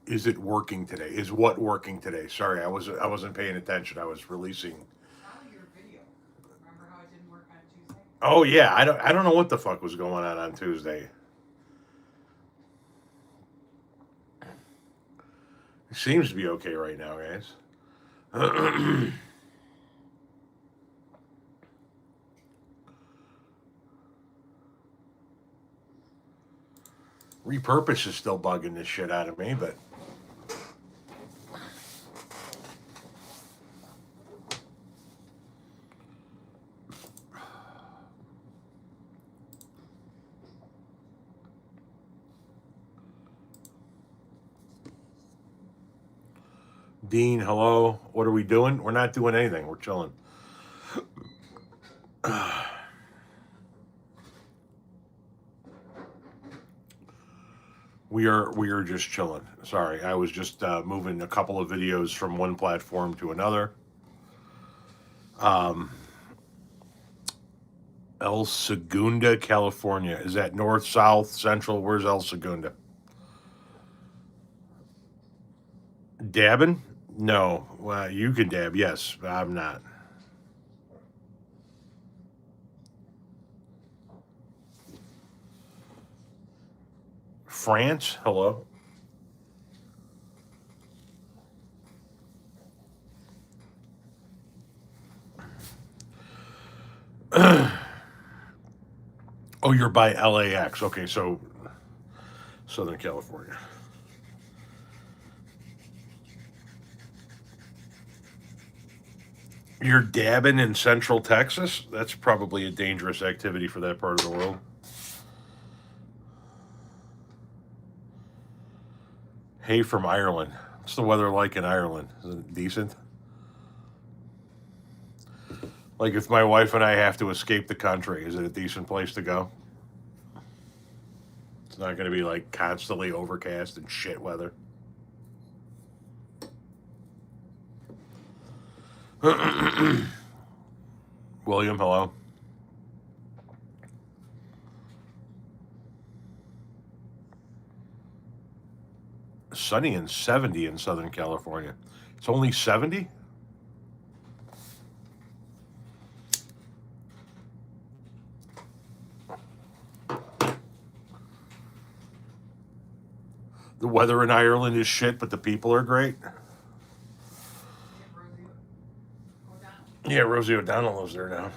Is it working today? Is what working today? Sorry, I wasn't paying attention. I was releasing. Probably your video. Remember how it didn't work on Tuesday? Oh yeah, I don't know what the fuck was going on Tuesday. It seems to be okay right now, guys. Repurpose is still bugging the shit out of me, but Dean, hello. What are we doing? We're not doing anything. We're chilling. We are just chilling. Sorry, I was just moving a couple of videos from one platform to another. Um, El Segunda, California. Is that north, south, central? Where's El Segunda? Dabbing? No. Well, you can dab, yes, but I'm not. France? Hello. Oh, you're by LAX. Okay, so Southern California. You're dabbing in Central Texas? That's probably a dangerous activity for that part of the world. Hey from Ireland. What's the weather like in Ireland? Is it decent? Like if my wife and I have to escape the country, is it a decent place to go? It's not going to be like constantly overcast and shit weather. William, hello. Sunny and 70 in Southern California. It's only 70? The weather in Ireland is shit, but the people are great. Yeah, Rosie O'Donnell. Yeah, Rosie O'Donnell lives there now.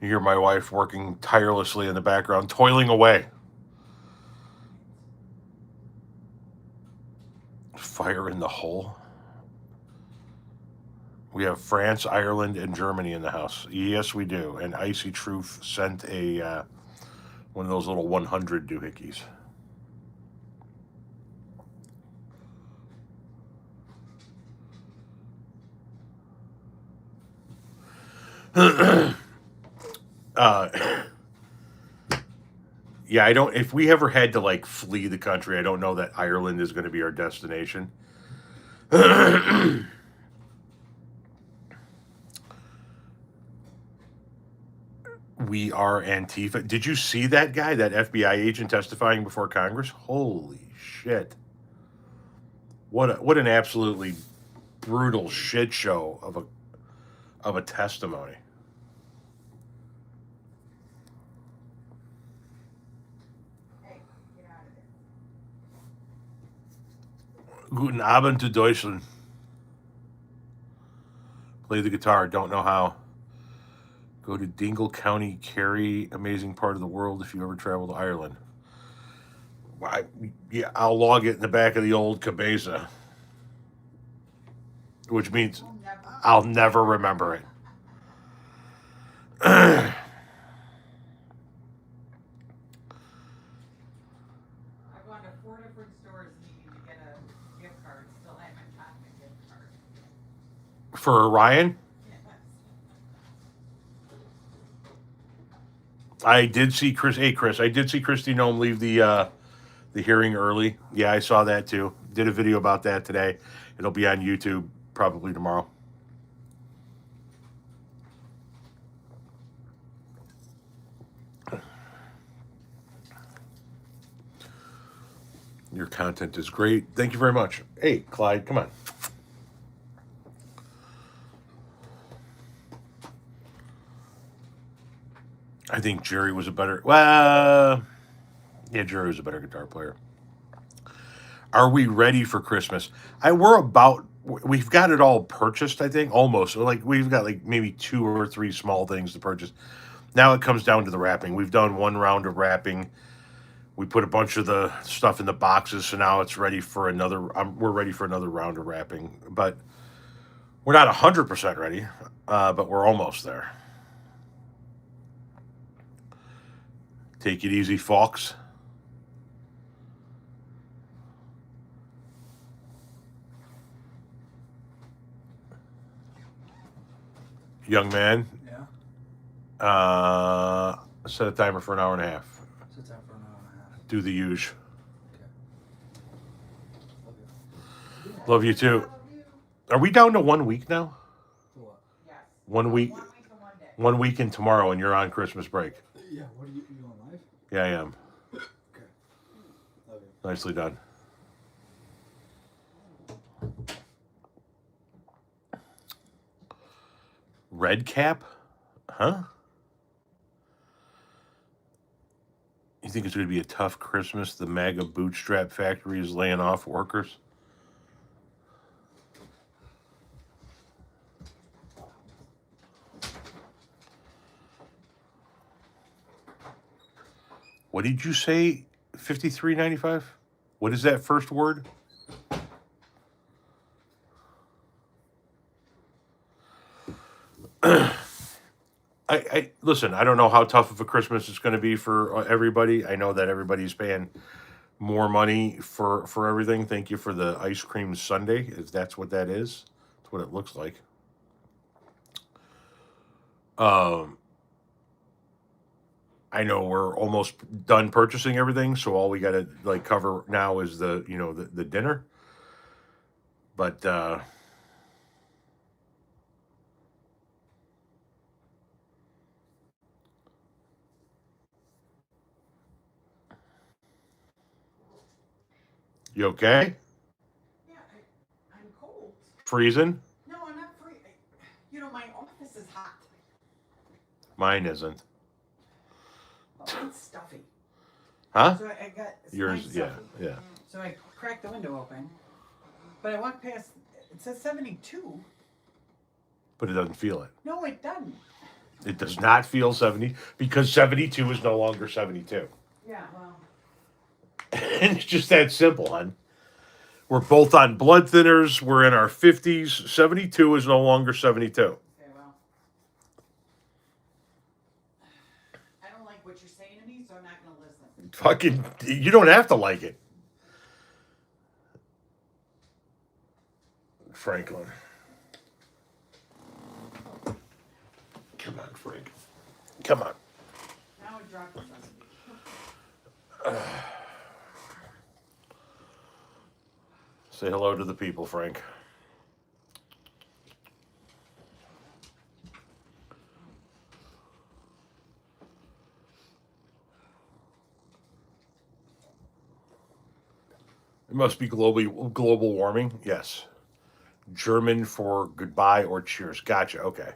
You hear my wife working tirelessly in the background, toiling away. Fire in the hole. We have France, Ireland, and Germany in the house. Yes, we do. And Icy Truth sent a one of those little 100 doohickeys. uh, yeah, I don't. If we ever had to like flee the country, I don't know that Ireland is going to be our destination. We are Antifa. Did you see that guy, that FBI agent testifying before Congress? Holy shit! What an absolutely brutal shit show of a testimony. Hey, get out of there. Guten Abend to Deutschland. Play the guitar. Don't know how. Go to Dingle County, Kerry, amazing part of the world if you ever travel to Ireland. Yeah, I'll log it in the back of the old Cabeza, which means We'll never. I'll never remember it. I've gone to 4 different stores needing to get a gift card, still haven't gotten a gift card. For Ryan, Yes. I did see Chris. Hey, Chris, I did see Christy Nome leave the hearing early. Yeah, I saw that too. Did a video about that today. It'll be on YouTube probably tomorrow. Your content is great. Thank you very much. Hey, Clyde, come on. I think Jerry was a better. Well, yeah, Jerry was a better guitar player. Are we ready for Christmas? We've got it all purchased, I think, almost. Like we've got like maybe 2 or 3 small things to purchase. Now it comes down to the wrapping. We've done 1 round of wrapping. We put a bunch of the stuff in the boxes, so now it's ready for another. We're ready for another round of wrapping, but we're not 100% ready, but we're almost there. Take it easy, folks. Young man, Yeah. set a timer for an hour and a half. Sit down for an hour and a half. Do the usual. Okay. Love you. Love you I too. love you. Are we down to 1 week now? For what? Yes. 1 week, 1 week and 1 day. 1 week and tomorrow, and you're on Christmas break. Yeah. What are you on live? Yeah, I am. Okay. Love you. Nicely done. Red cap? Huh? You think it's going to be a tough Christmas? The MAGA bootstrap factory is laying off workers? What did you say? 53.95? What is that first word? I listen. I don't know how tough of a Christmas it's going to be for everybody. I know that everybody's paying more money for everything. Thank you for the ice cream sundae, if that's what that is. That's what it looks like. I know we're almost done purchasing everything, so all we got to like cover now is the dinner. But you okay? Yeah, I'm cold. Freezing? No, I'm not free. You know, my office is hot. Mine isn't. It's stuffy. Huh? So I got Yours? mine's Yeah, stuffy. yeah. So I cracked the window open, but I walked past. It says 72. But it doesn't feel it. No, it doesn't. It does not feel 70 because 72 is no longer 72. Yeah, well. And it's just that simple, hon. We're both on blood thinners. We're in our 50s. 72 is no longer 72. Okay, well. I don't like what you're saying to me, so I'm not going to listen. Fucking, you don't have to like it. Franklin. Come on, Frank. Come on. Now it dropped to 70. Say hello to the people, Frank. It must be global warming. Yes. German for goodbye or cheers. Gotcha. Okay.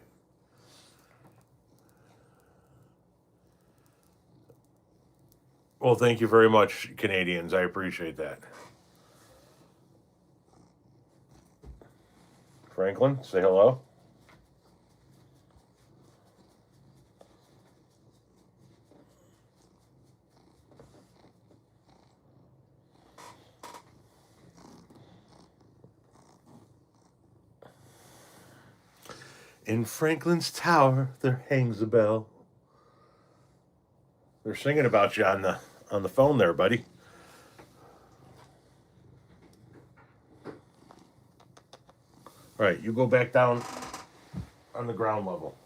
Well, thank you very much, Canadians. I appreciate that. Franklin, say hello. In Franklin's Tower, there hangs a bell. They're singing about you on the phone there, buddy. All right, you go back down on the ground level.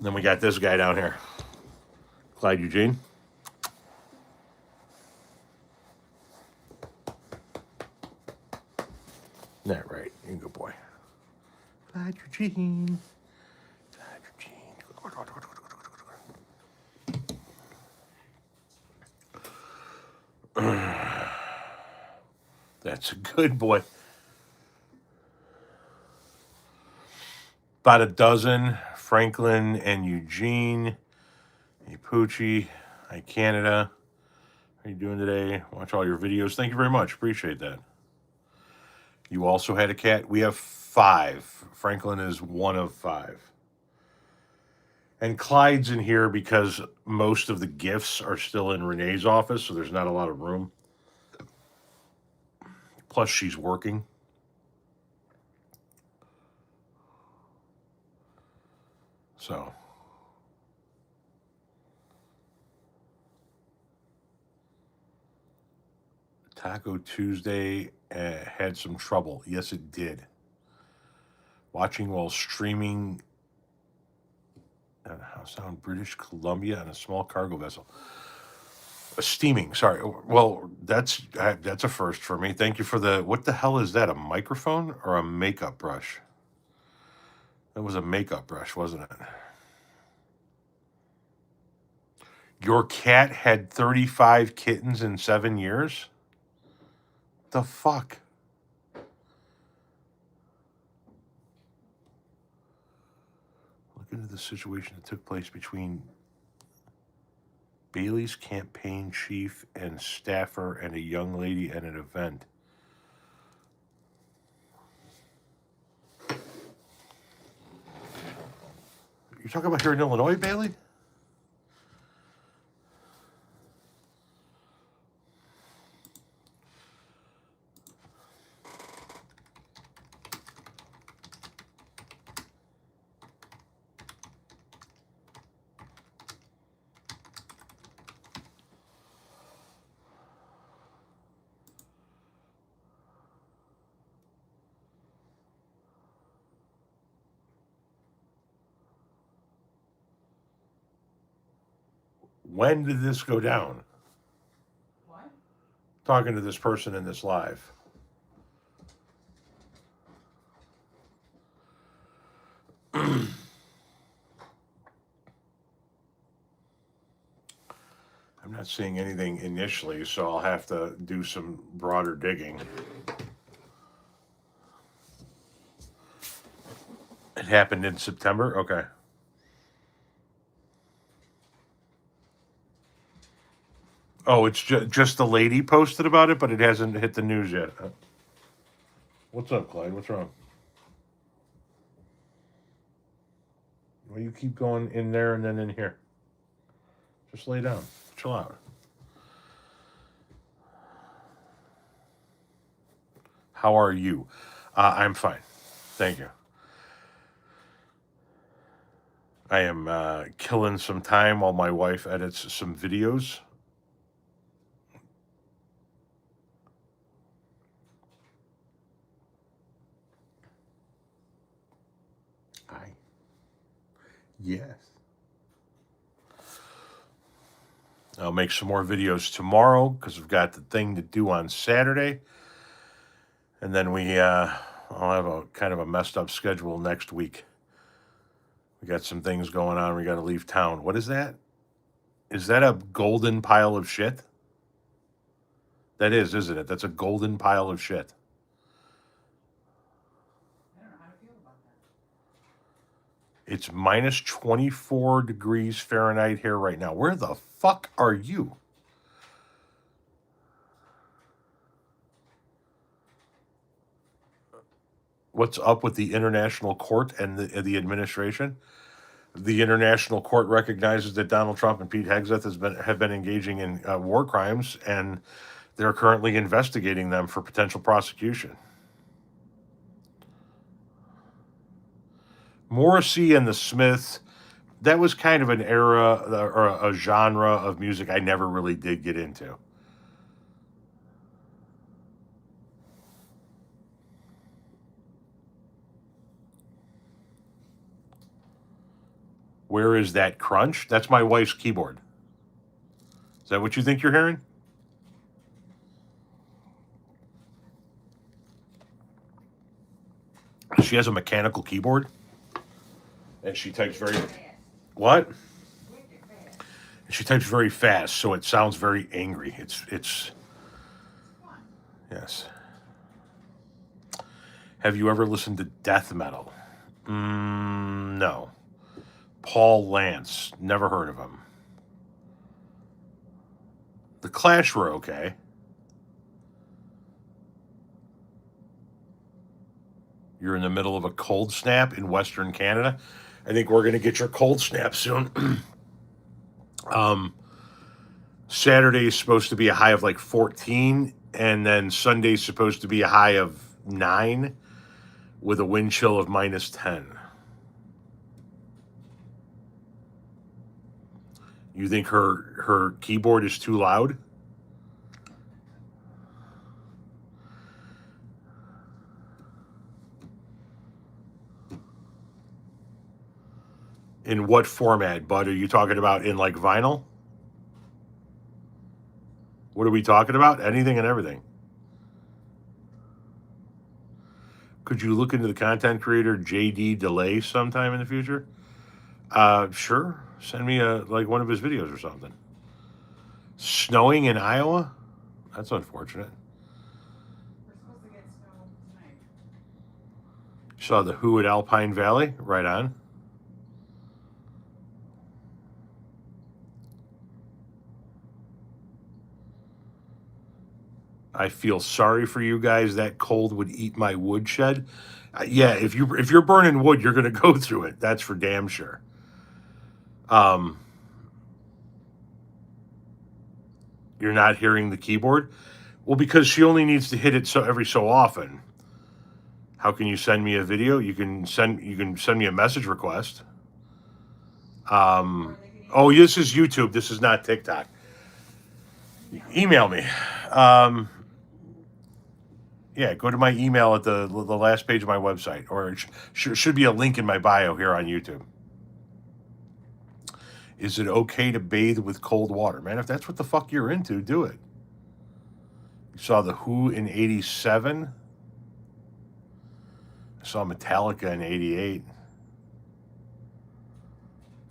Then we got this guy down here, Clyde Eugene. That right, you good boy. Clyde Eugene. Clyde Eugene. That's a good boy. About a dozen, Franklin and Eugene. Hey, Poochie. Hi, Canada. How you doing today? Watch all your videos. Thank you very much. Appreciate that. You also had a cat? We have 5. Franklin is one of 5. And Clyde's in here because most of the gifts are still in Renee's office, so there's not a lot of room. Plus, she's working. So. Taco Tuesday had some trouble. Yes, it did. Watching while streaming at a house out in British Columbia on a small cargo vessel. Steaming, sorry. Well, that's a first for me. Thank you for the. What the hell is that? A microphone or a makeup brush? That was a makeup brush, wasn't it? Your cat had 35 kittens in 7 years? The fuck? Look into the situation that took place between Bailey's campaign chief and staffer and a young lady at an event. You're talking about here in Illinois, Bailey? When did this go down? What? Talking to this person in this live. I'm not seeing anything initially, so I'll have to do some broader digging. It happened in September? Okay. Oh, it's just the lady posted about it, but it hasn't hit the news yet. What's up, Clyde? What's wrong? Well, you keep going in there and then in here. Just lay down. Chill out. How are you? I'm fine. Thank you. I am killing some time while my wife edits some videos. Hi. Yes. I'll make some more videos tomorrow because we've got the thing to do on Saturday. And then I'll have a kind of a messed up schedule next week. We got some things going on. We got to leave town. What is that? Is that a golden pile of shit? That is, isn't it? That's a golden pile of shit. I don't know how to feel about that. It's minus 24 degrees Fahrenheit here right now. Where the fuck are you? What's up with the international court and the administration? The international court recognizes that Donald Trump and Pete Hegseth have been engaging in war crimes, and they're currently investigating them for potential prosecution. Morrissey and the Smiths, that was kind of an era or a genre of music I never really did get into. Where is that crunch? That's my wife's keyboard. Is that what you think you're hearing? She has a mechanical keyboard, and she types very what? She types very fast, so it sounds very angry. It's yes. Have you ever listened to death metal? No. Paul Lance, never heard of him. The Clash were okay. You're in the middle of a cold snap in Western Canada. I think we're going to get your cold snap soon. Saturday is supposed to be a high of like 14, and then Sunday's supposed to be a high of 9 with a wind chill of minus 10. You think her keyboard is too loud? In what format, Bud? Are you talking about in like vinyl? What are we talking about? Anything and everything. Could you look into the content creator JD Delay sometime in the future? Sure. Send me like one of his videos or something. Snowing in Iowa? That's unfortunate. We're supposed to get snow tonight. Saw the Who at Alpine Valley? Right on. I feel sorry for you guys. That cold would eat my woodshed. Yeah, if you're burning wood, you're going to go through it. That's for damn sure. You're not hearing the keyboard? Well, because she only needs to hit it every so often. How can you send me a video? You can send me a message request. Oh, this is YouTube. This is not TikTok. Email me. Yeah, go to my email at the last page of my website, or it should be a link in my bio here on YouTube. Is it okay to bathe with cold water? Man, if that's what the fuck you're into, do it. You saw the Who in 87. I saw Metallica in 88.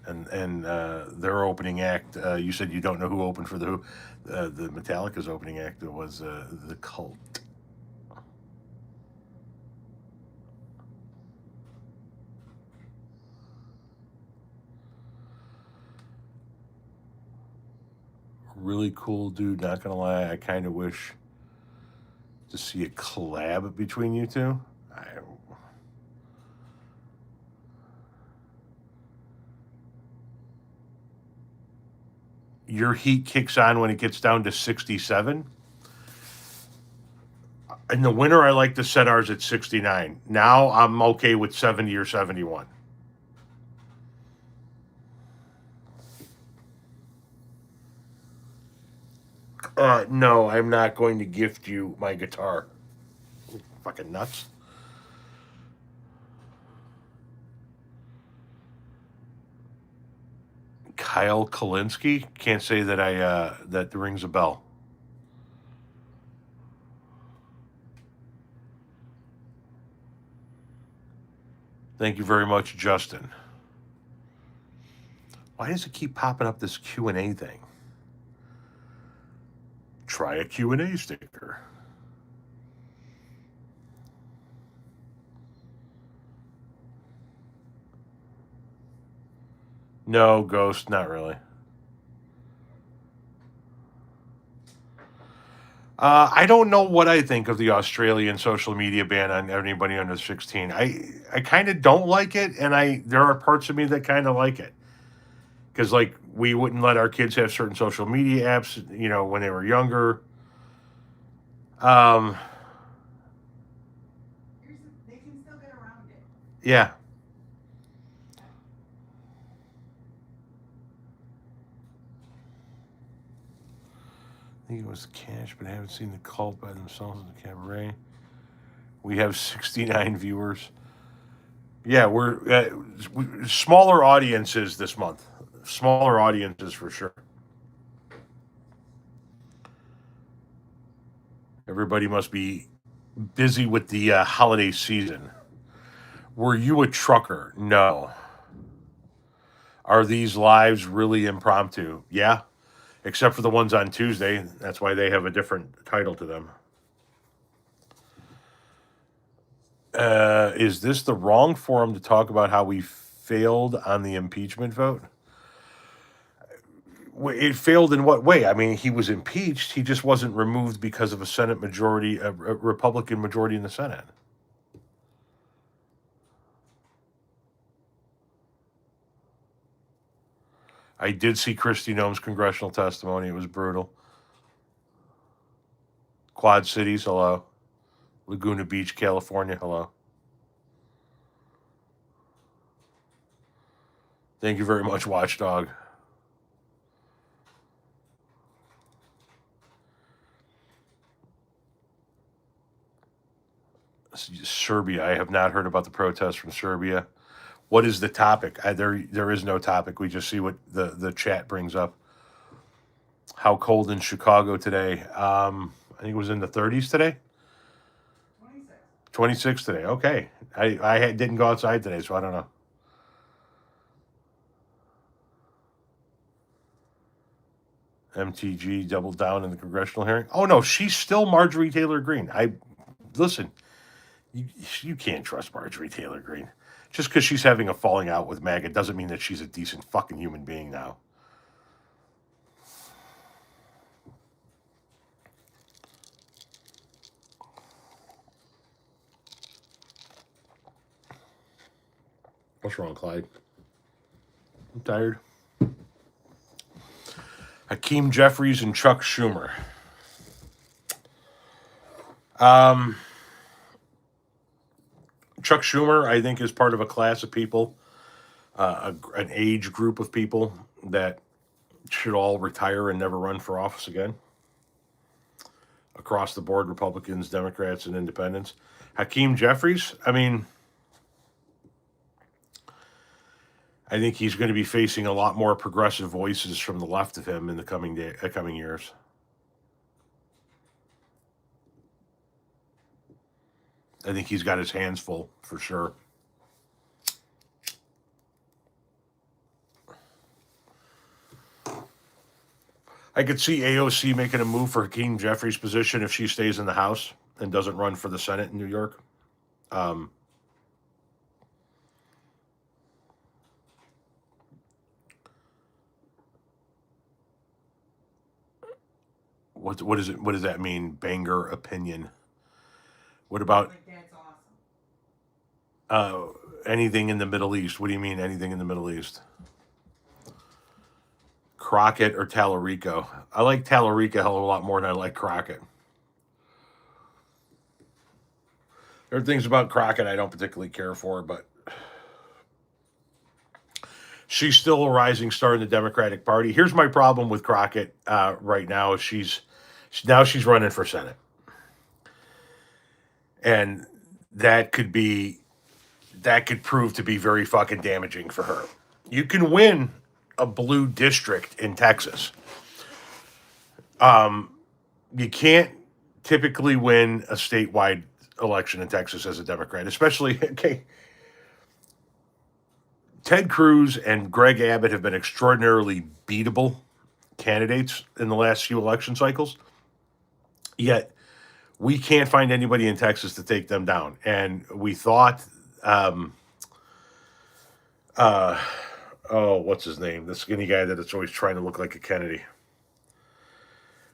And their opening act, you said you don't know who opened for the Who. The Metallica's opening act was The Cult. Really cool dude, not gonna lie. I kind of wish to see a collab between you two. Your heat kicks on when it gets down to 67. In the winter, I like to set ours at 69. Now I'm okay with 70 or 71. No, I'm not going to gift you my guitar. Fucking nuts. Kyle Kalinske? Can't say that that rings a bell. Thank you very much, Justin. Why does it keep popping up this Q&A thing? Try a Q&A sticker. No, Ghost, not really. I don't know what I think of the Australian social media ban on anybody under 16. I kind of don't like it, and there are parts of me that kind of like it. Because, like, we wouldn't let our kids have certain social media apps, when they were younger. They can still get around it. Yeah. think it was Cash, but I haven't seen the cult by themselves in the cabaret. We have 69 viewers. Yeah, we're smaller audiences this month. Smaller audiences for sure. Everybody must be busy with the holiday season. Were you a trucker? No. Are these lives really impromptu? Yeah, except for the ones on Tuesday. That's why they have a different title to them. Is this the wrong forum to talk about how we failed on the impeachment vote? It failed in what way? I mean, he was impeached. He just wasn't removed because of a Senate majority, a Republican majority in the Senate. I did see Kristi Noem's congressional testimony. It was brutal. Quad Cities, hello. Laguna Beach, California, hello. Thank you very much, Watchdog. Serbia. I have not heard about the protests from Serbia. What is the topic? There is no topic. We just see what the chat brings up. How cold in Chicago today? I think it was in the 30s today. 26. 26 today. Okay. I didn't go outside today, so I don't know. MTG doubled down in the congressional hearing. Oh no, she's still Marjorie Taylor Greene. Listen. You can't trust Marjorie Taylor Greene. Just because she's having a falling out with MAGA doesn't mean that she's a decent fucking human being now. What's wrong, Clyde? I'm tired. Hakeem Jeffries and Chuck Schumer. Chuck Schumer, I think, is part of a class of people, an age group of people that should all retire and never run for office again. Across the board, Republicans, Democrats, and Independents. Hakeem Jeffries, I mean, I think he's going to be facing a lot more progressive voices from the left of him in the coming years. I think he's got his hands full for sure. I could see AOC making a move for Hakeem Jeffries' position if she stays in the House and doesn't run for the Senate in New York. What is it? What does that mean? Banger opinion. What about Like, that's awesome. anything in the Middle East? What do you mean anything in the Middle East? Crockett or Tallarico? I like Tallarico a hell of a lot more than I like Crockett. There are things about Crockett I don't particularly care for, but she's still a rising star in the Democratic Party. Here's my problem with Crockett right now: she's running for Senate, and that could prove to be very fucking damaging for her. You can win a blue district in Texas. You can't typically win a statewide election in Texas as a Democrat, especially, okay, Ted Cruz and Greg Abbott have been extraordinarily beatable candidates in the last few election cycles, yet we can't find anybody in Texas to take them down. And we thought, what's his name? The skinny guy that's always trying to look like a Kennedy.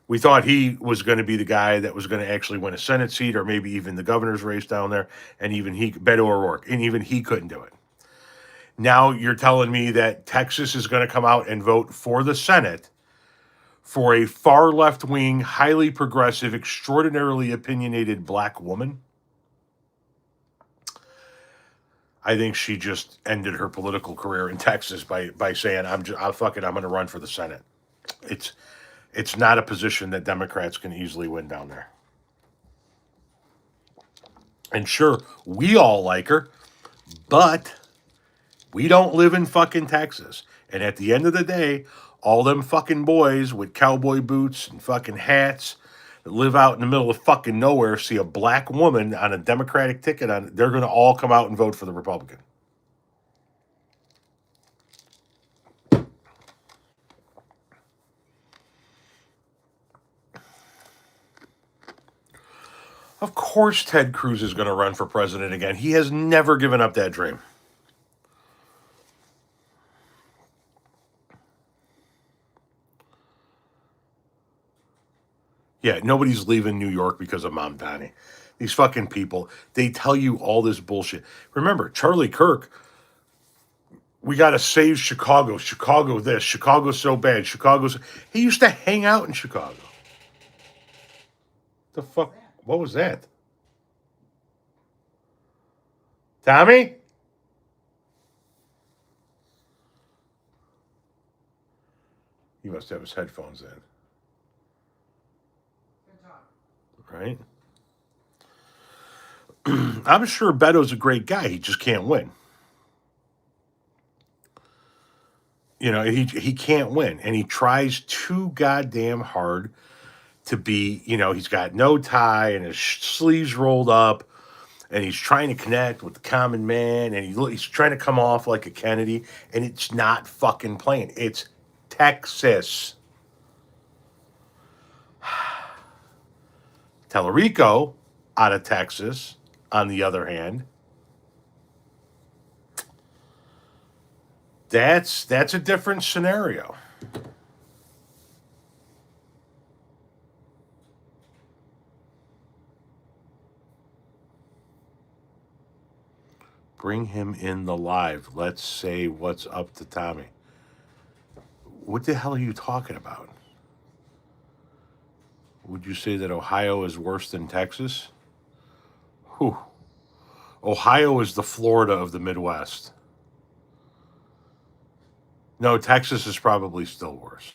We thought he was going to be the guy that was going to actually win a Senate seat or maybe even the governor's race down there. And even Beto O'Rourke, and even he couldn't do it. Now you're telling me that Texas is going to come out and vote for the Senate for a far left-wing, highly progressive, extraordinarily opinionated black woman? I think she just ended her political career in Texas by saying, I'm going to run for the Senate. It's not a position that Democrats can easily win down there. And sure, we all like her, but we don't live in fucking Texas. And at the end of the day, all them fucking boys with cowboy boots and fucking hats that live out in the middle of fucking nowhere see a black woman on a Democratic ticket, they're going to all come out and vote for the Republican. Of course Ted Cruz is going to run for president again. He has never given up that dream. Yeah, nobody's leaving New York because of Mamdani. These fucking people, they tell you all this bullshit. Remember, Charlie Kirk, we got to save Chicago. Chicago this. Chicago's so bad. He used to hang out in Chicago. The fuck? What was that? Tommy? He must have his headphones in. Good talk. Right? I'm sure Beto's a great guy. He just can't win. You know, he can't win. And he tries too goddamn hard to be, you know, he's got no tie and his sleeves rolled up. And he's trying to connect with the common man. And he's trying to come off like a Kennedy. And it's not fucking playing. It's Texas. Tellerico, out of Texas, on the other hand, that's a different scenario. Bring him in the live. Let's say what's up to Tommy. What the hell are you talking about? Would you say that Ohio is worse than Texas? Whew. Ohio is the Florida of the Midwest. No, Texas is probably still worse.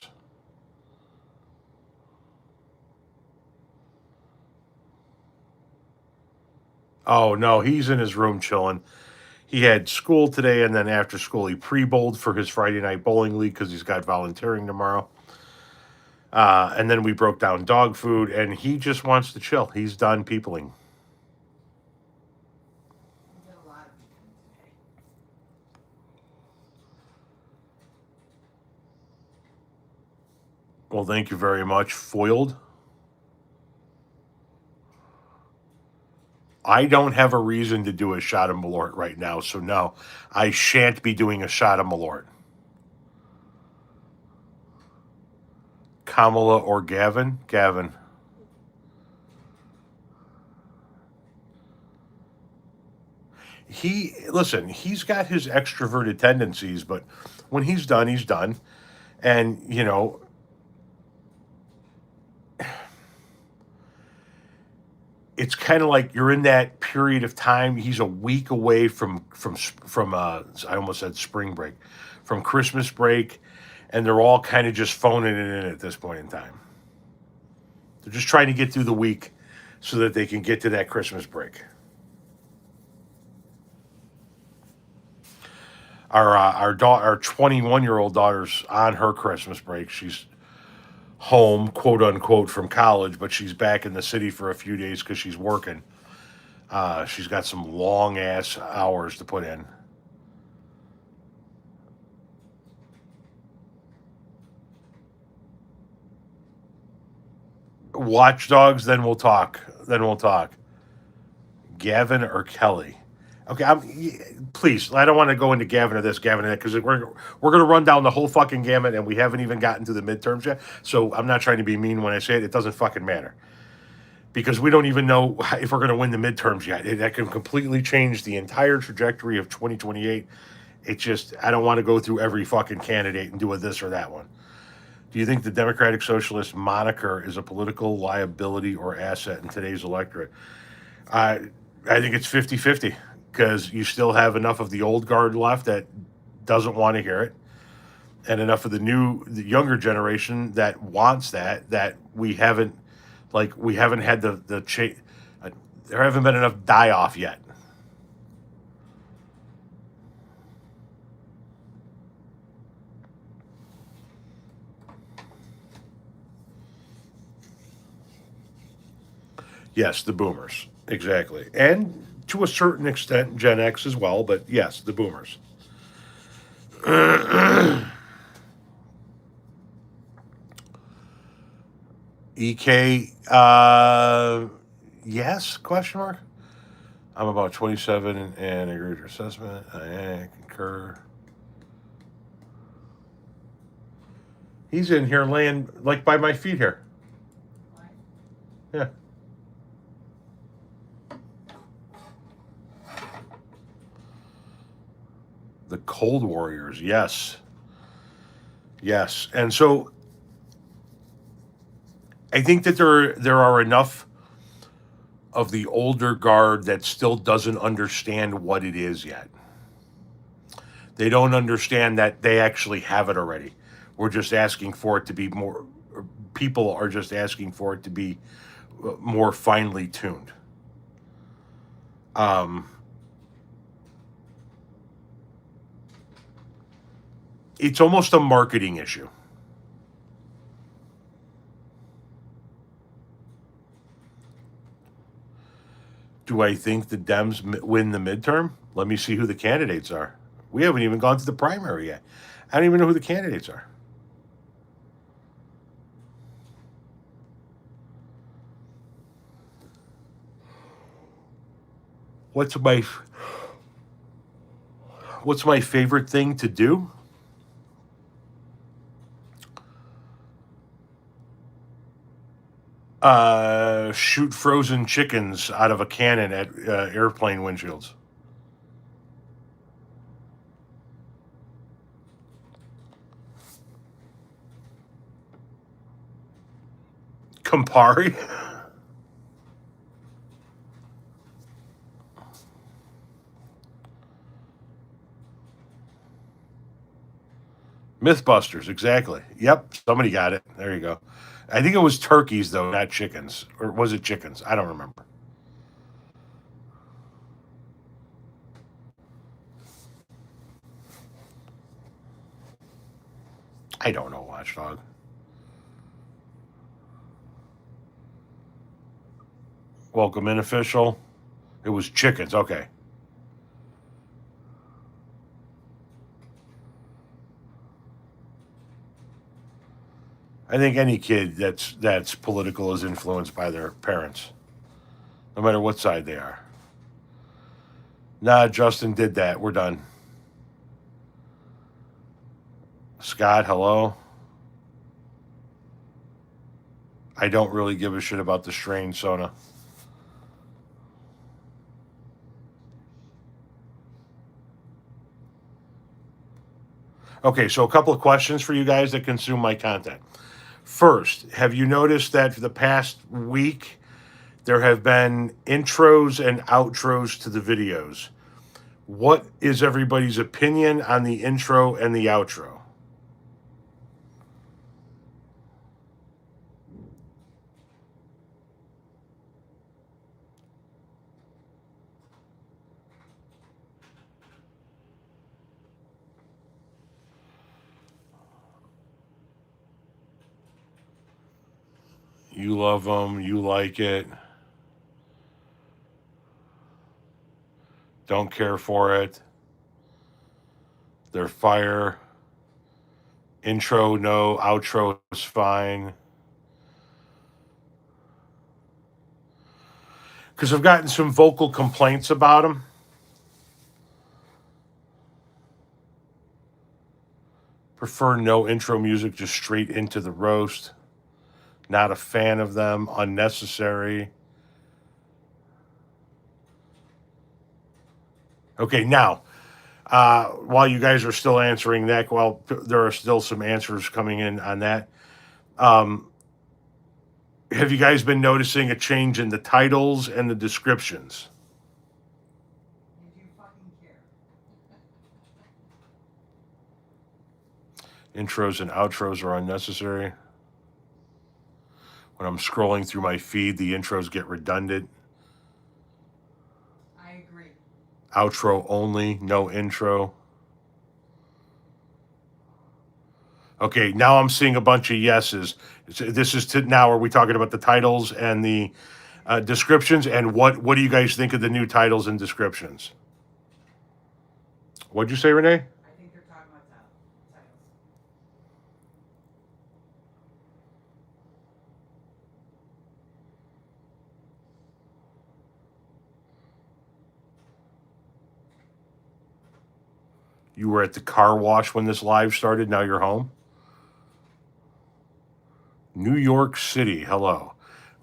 Oh, no, he's in his room chilling. He had school today, and then after school, he pre-bowled for his Friday night bowling league because he's got volunteering tomorrow. And then we broke down dog food, and he just wants to chill. He's done peopling. We did a lot of people today. Well, thank you very much, Foiled. I don't have a reason to do a shot of Malort right now, so no, I shan't be doing a shot of Malort. Kamala or Gavin? Gavin. He's got his extroverted tendencies, but when he's done, he's done. And, you know, it's kind of like you're in that period of time. He's a week away from I almost said spring break, from Christmas break, and they're all kind of just phoning it in at this point in time. They're just trying to get through the week so that they can get to that Christmas break. Our 21-year-old daughter's on her Christmas break. She's home, quote unquote, from college, but she's back in the city for a few days because she's working. She's got some long ass hours to put in. Watchdogs, then we'll talk. Gavin or Kelly? Okay, please. I don't want to go into Gavin or this, Gavin or that, because we're going to run down the whole fucking gamut, and we haven't even gotten to the midterms yet. So I'm not trying to be mean when I say it. It doesn't fucking matter, because we don't even know if we're going to win the midterms yet. That can completely change the entire trajectory of 2028. It just, I don't want to go through every fucking candidate and do a this or that one. Do you think the Democratic Socialist moniker is a political liability or asset in today's electorate? I think it's 50-50, because you still have enough of the old guard left that doesn't want to hear it. and enough of the younger generation that wants that we haven't had there haven't been enough die off yet. Yes, the boomers. Exactly. And to a certain extent, Gen X as well, but yes, the boomers. EK, yes, question mark? I'm about 27 and agree with your assessment. I concur. He's in here laying like by my feet here. Yeah. The Cold Warriors, yes. Yes. And so I think that there are enough of the older guard that still doesn't understand what it is yet. They don't understand that they actually have it already. We're just asking for it to be more. People are just asking for it to be more finely tuned. It's almost a marketing issue. Do I think the Dems win the midterm? Let me see who the candidates are. We haven't even gone to the primary yet. I don't even know who the candidates are. What's my favorite thing to do? Shoot frozen chickens out of a cannon at airplane windshields. Campari? Mythbusters, exactly. Yep, somebody got it. There you go. I think it was turkeys, though, not chickens. Or was it chickens? I don't remember. I don't know, Watchdog. Welcome in, official. It was chickens. Okay. I think any kid that's political is influenced by their parents, no matter what side they are. Nah, Justin did that. We're done. Scott, hello. I don't really give a shit about the strain, Sona. Okay, so a couple of questions for you guys that consume my content. First, have you noticed that for the past week, there have been intros and outros to the videos? What is everybody's opinion on the intro and the outro? You love them, you like it. Don't care for it. They're fire. Intro, no. Outro is fine. Because I've gotten some vocal complaints about them. Prefer no intro music, just straight into the roast. Not a fan of them. Unnecessary. Okay, now, while you guys are still answering that, well, there are still some answers coming in on that. Have you guys been noticing a change in the titles and the descriptions? You do fucking care. Intros and outros are unnecessary. When I'm scrolling through my feed, the intros get redundant. I agree. Outro only, no intro. Okay, now I'm seeing a bunch of yeses. This is to now. Are we talking about the titles and the descriptions? And what do you guys think of the new titles and descriptions? What'd you say, Renee? I think they're talking about titles. You were at the car wash when this live started. Now you're home. New York City. Hello.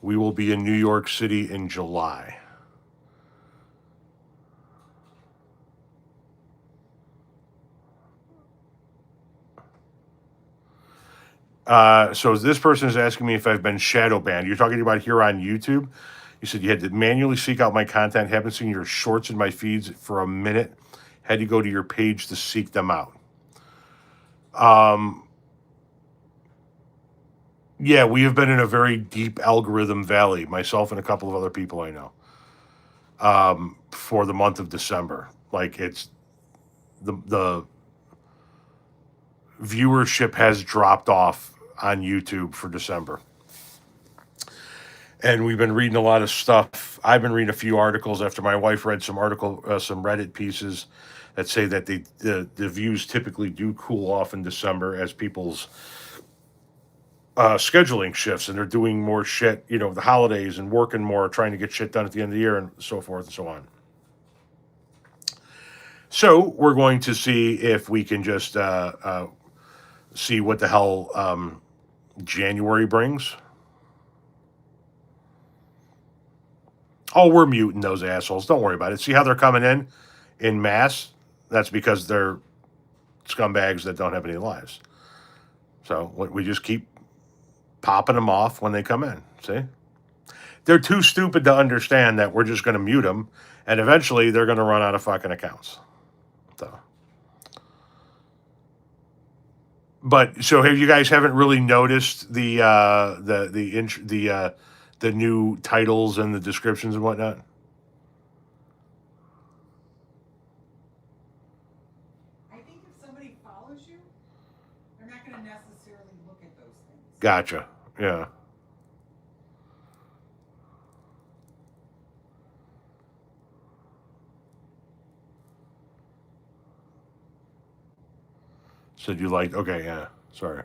We will be in New York City in July. So this person is asking me if I've been shadow banned. You're talking about here on YouTube. You said you had to manually seek out my content. Haven't seen your shorts in my feeds for a minute. Had to go to your page to seek them out. Yeah, we have been in a very deep algorithm valley, myself and a couple of other people I know, for the month of December. Like it's the viewership has dropped off on YouTube for December. And we've been reading a lot of stuff. I've been reading a few articles after my wife read some some Reddit pieces that say that the views typically do cool off in December as people's scheduling shifts and they're doing more shit, the holidays and working more, trying to get shit done at the end of the year and so forth and so on. So we're going to see if we can just see what the hell January brings. Oh, we're muting those assholes. Don't worry about it. See how they're coming in mass? That's because they're scumbags that don't have any lives. So we just keep popping them off when they come in. See? They're too stupid to understand that we're just going to mute them, and eventually they're going to run out of fucking accounts. So. But so have you guys haven't really noticed the new titles and the descriptions and whatnot? I think if somebody follows you, they're not going to necessarily look at those things. Gotcha. Yeah. Said you like, okay, yeah. Sorry.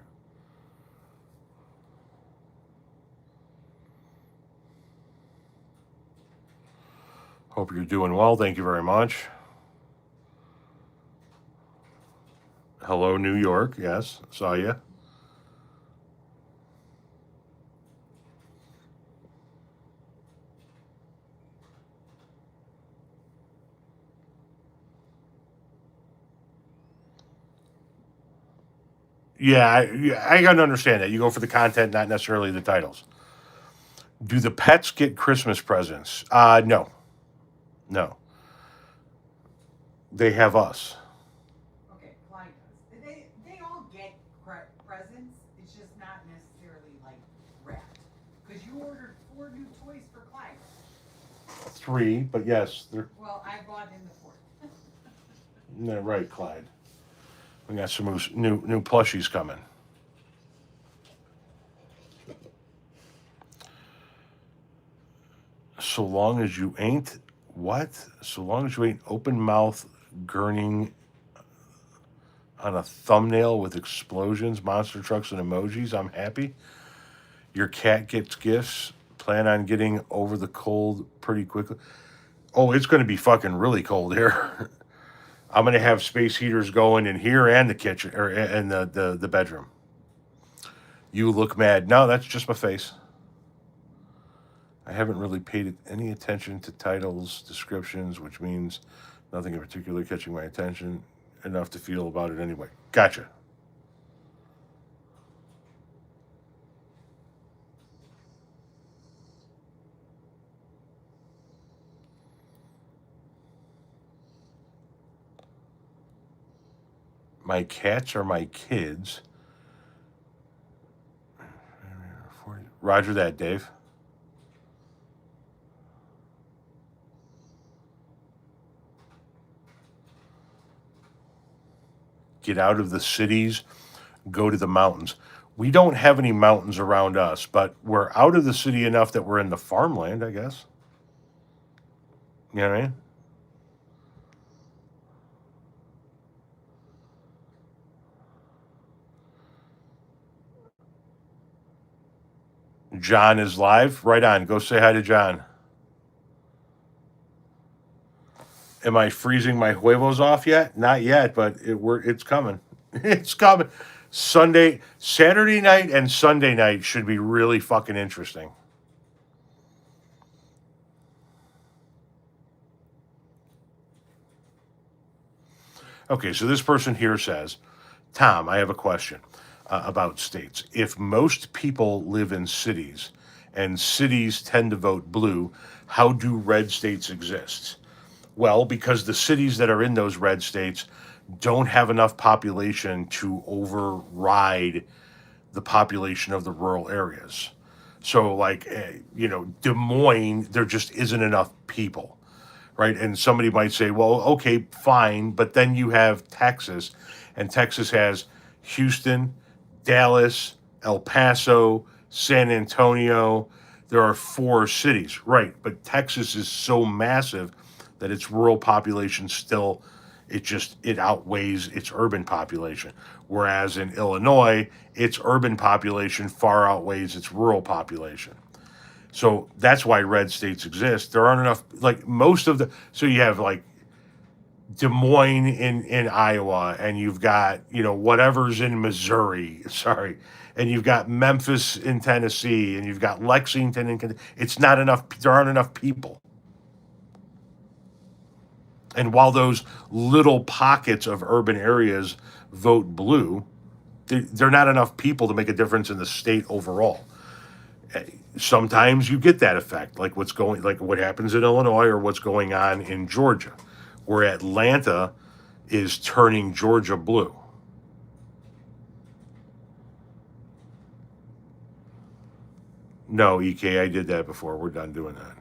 Hope you're doing well. Thank you very much. Hello, New York. Yes, saw you. Yeah, I gotta understand that. You go for the content, not necessarily the titles. Do the pets get Christmas presents? No. No. They have us. Okay, Clyde does. They all get presents. It's just not necessarily like wrapped. Because you ordered 4 new toys for Clyde. 3, but yes, they're Well, I bought him the 4th. no, right, Clyde. We got some new plushies coming. So long as you ain't what? So long as you ain't open mouth gurning on a thumbnail with explosions, monster trucks, and emojis, I'm happy. Your cat gets gifts. Plan on getting over the cold pretty quickly. Oh, it's going to be fucking really cold here. I'm going to have space heaters going in here and the kitchen or and the bedroom. You look mad. No, that's just my face. I haven't really paid any attention to titles, descriptions, which means nothing in particular catching my attention enough to feel about it anyway. Gotcha. My cats are my kids. Roger that, Dave. Get out of the cities, go to the mountains. We don't have any mountains around us, but we're out of the city enough that we're in the farmland, I guess. You know what I mean? John is live. Right on. Go say hi to John. Am I freezing my huevos off yet? Not yet, but it's coming. It's coming. Saturday night and Sunday night should be really fucking interesting. Okay, so this person here says, Tom, I have a question about states. If most people live in cities and cities tend to vote blue, how do red states exist? Well, because the cities that are in those red states don't have enough population to override the population of the rural areas. So, like, Des Moines, there just isn't enough people, right? And somebody might say, well, okay, fine, but then you have Texas, and Texas has Houston, Dallas, El Paso, San Antonio. There are 4 cities, right? But Texas is so massive that its rural population still, it outweighs its urban population. Whereas in Illinois, its urban population far outweighs its rural population. So that's why red states exist. There aren't enough, like so you have like Des Moines in Iowa, and you've got, whatever's in Missouri, sorry, and you've got Memphis in Tennessee, and you've got Lexington in Kentucky. It's not enough, there aren't enough people. And while those little pockets of urban areas vote blue, they're not enough people to make a difference in the state overall. Sometimes you get that effect, like what happens in Illinois or what's going on in Georgia, where Atlanta is turning Georgia blue. No, EK, I did that before. We're done doing that.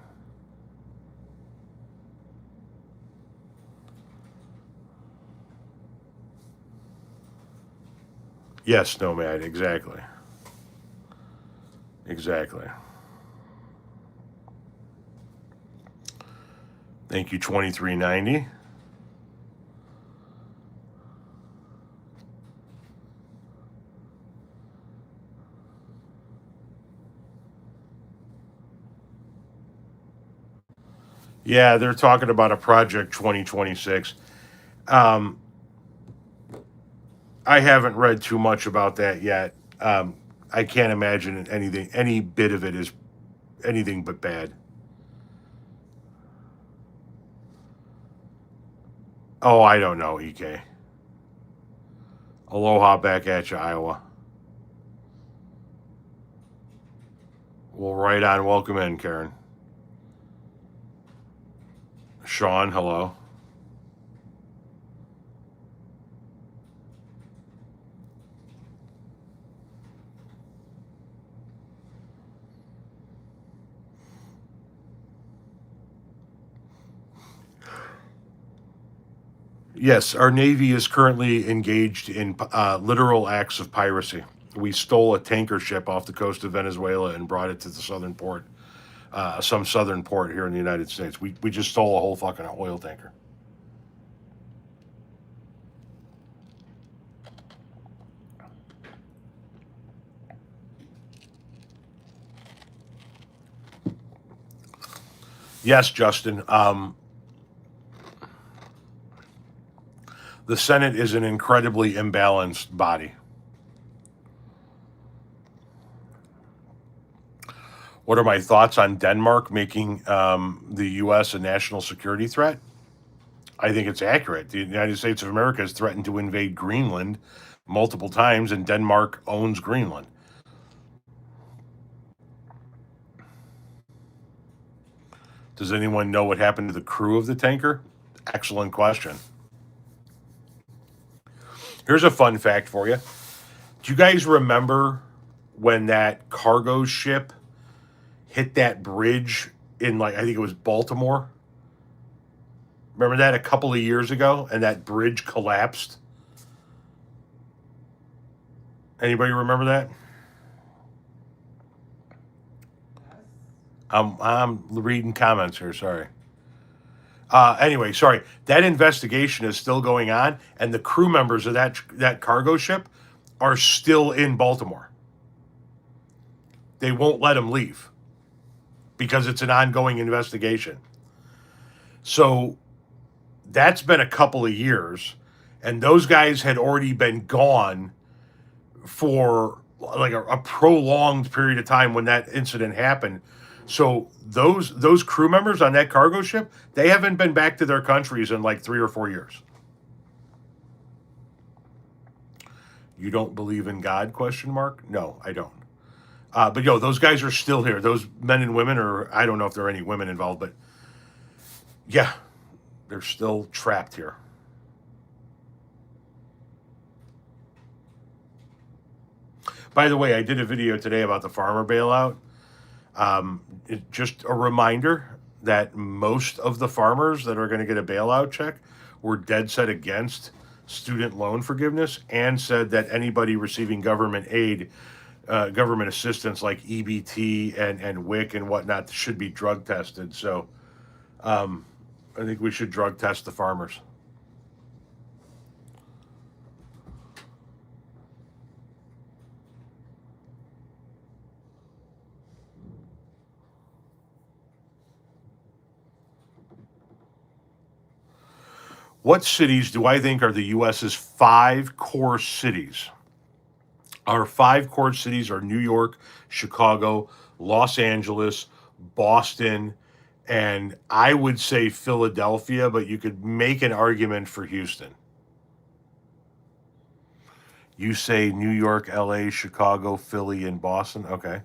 Yes, Nomad, exactly. Exactly. Thank you, 2390. Yeah, they're talking about a project 2026. I haven't read too much about that yet. I can't imagine any bit of it is anything but bad. Oh, I don't know, EK. Aloha back at you, Iowa. Well, right on. Welcome in, Karen. Sean, hello. Yes, our Navy is currently engaged in literal acts of piracy. We stole a tanker ship off the coast of Venezuela and brought it to the southern port, some southern port here in the United States. We just stole a whole fucking oil tanker. Yes, Justin. The Senate is an incredibly imbalanced body. What are my thoughts on Denmark making the U.S. a national security threat? I think it's accurate. The United States of America has threatened to invade Greenland multiple times, and Denmark owns Greenland. Does anyone know what happened to the crew of the tanker? Excellent question. Here's a fun fact for you. Do you guys remember when that cargo ship hit that bridge in, like, I think it was Baltimore. Remember that a couple of years ago, and that bridge collapsed? Anybody remember that? Yes. I'm reading comments here. Sorry. Anyway, sorry. That investigation is still going on, and the crew members of that cargo ship are still in Baltimore. They won't let them leave because it's an ongoing investigation. So that's been a couple of years, and those guys had already been gone for like a prolonged period of time when that incident happened. So those crew members on that cargo ship, they haven't been back to their countries in like 3 or 4 years. You don't believe in God? Question mark. No, I don't. But those guys are still here. Those men and women, or I don't know if there are any women involved, but yeah, they're still trapped here. By the way, I did a video today about the farmer bailout. Just a reminder that most of the farmers that are going to get a bailout check were dead set against student loan forgiveness and said that anybody receiving government aid, government assistance like EBT and WIC and whatnot should be drug tested. So I think we should drug test the farmers. What cities do I think are the U.S.'s 5 core cities? Our 5 core cities are New York, Chicago, Los Angeles, Boston, and I would say Philadelphia, but you could make an argument for Houston. You say New York, LA, Chicago, Philly, and Boston. Okay.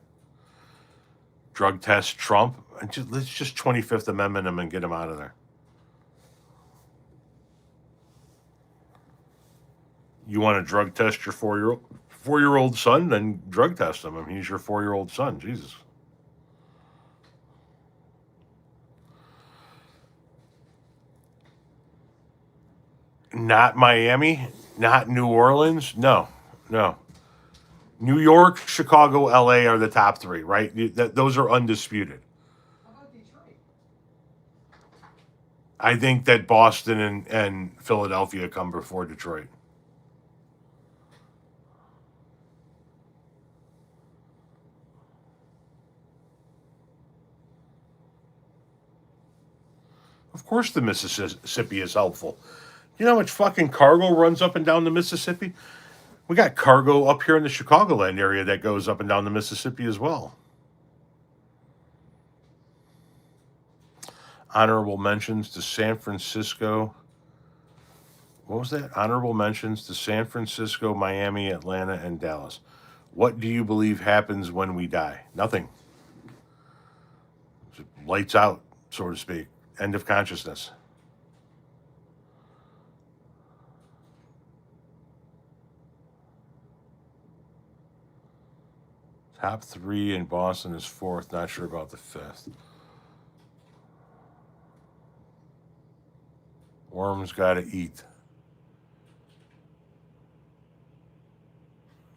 Drug test Trump. Let's just 25th Amendment him and get him out of there. You want to drug test your 4-year-old son? Then drug test him. I mean, he's your 4-year-old son. Jesus. Not Miami, not New Orleans. No. New York, Chicago, LA are the top 3, right? Those are undisputed. How about Detroit? I think that Boston and Philadelphia come before Detroit. Of course, the Mississippi is helpful. You know how much fucking cargo runs up and down the Mississippi? We got cargo up here in the Chicagoland area that goes up and down the Mississippi as well. Honorable mentions to San Francisco. What was that? Honorable mentions to San Francisco, Miami, Atlanta, and Dallas. What do you believe happens when we die? Nothing. Lights out, so to speak. End of consciousness. Top 3 in Boston is 4th. Not sure about the 5th. Worms gotta eat.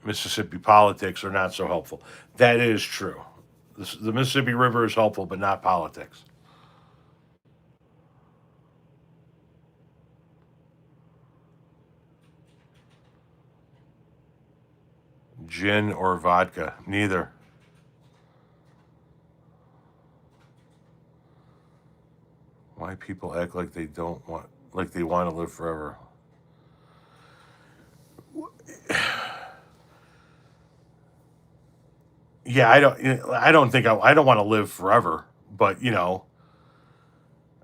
Mississippi politics are not so helpful. That is true. The Mississippi River is helpful, but not politics. Gin or vodka? Neither. Why people act like they want to live forever? Yeah, I don't want to live forever, but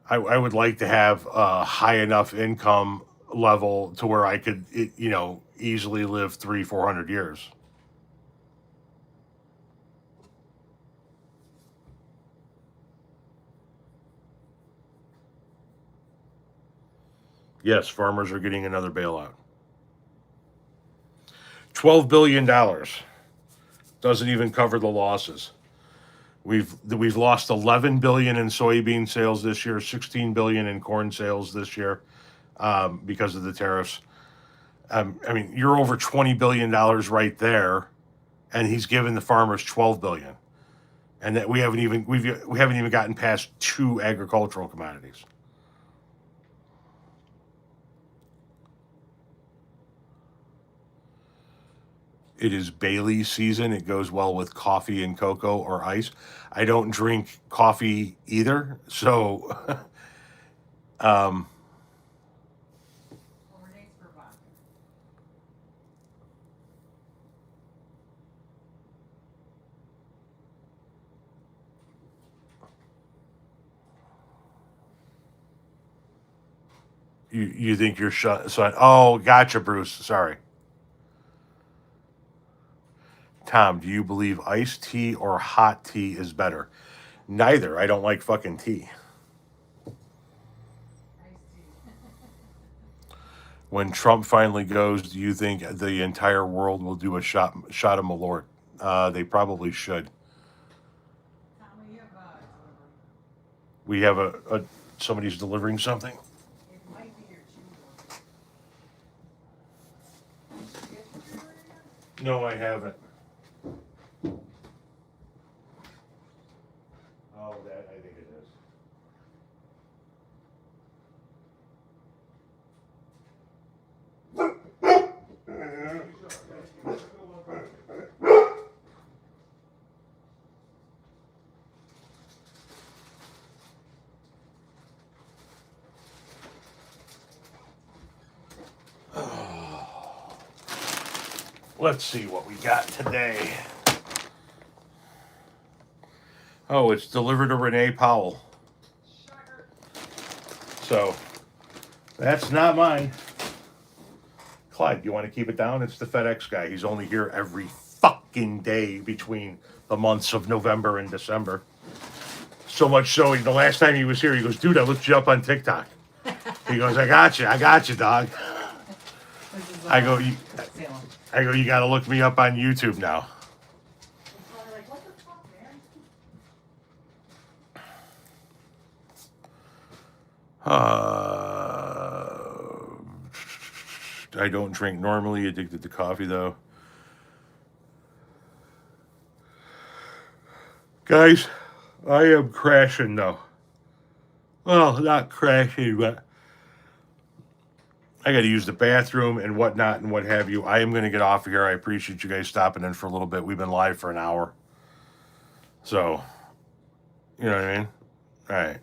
I would like to have a high enough income level to where I could easily live 300-400 years. Yes, farmers are getting another bailout. $12 billion. Doesn't even cover the losses. We've lost 11 billion in soybean sales this year, 16 billion in corn sales this year, because of the tariffs. I mean, you're over $20 billion right there, and he's given the farmers 12 billion, and that we haven't even gotten past 2 agricultural commodities. It is Bailey's season. It goes well with coffee and cocoa or ice. I don't drink coffee either, so Well, Renee's for vodka. you think you're shut. So oh, gotcha, Bruce. Sorry. Tom, do you believe iced tea or hot tea is better? Neither. I don't like fucking tea. Iced tea. When Trump finally goes, do you think the entire world will do a shot of Malort? They probably should. Tom, we have delivery. We have a somebody's delivering something. It might be your chew. Did you get your chew yet? No, I haven't. Oh, that I think it is. Let's see what we got today. Oh, it's delivered to Renee Powell. Shocker. So, that's not mine. Clyde, do you want to keep it down? It's the FedEx guy. He's only here every fucking day between the months of November and December. So much so, the last time he was here, he goes, dude, I looked you up on TikTok. He goes, I got you, dog. This is, I go, Salem. you got to look me up on YouTube now. It's probably like, what the fuck, man? I don't drink normally, addicted to coffee though. Guys, I am crashing though. Well, not crashing, but I got to use the bathroom and whatnot and what have you. I am going to get off of here. I appreciate you guys stopping in for a little bit. We've been live for an hour. So, you know what I mean? All right.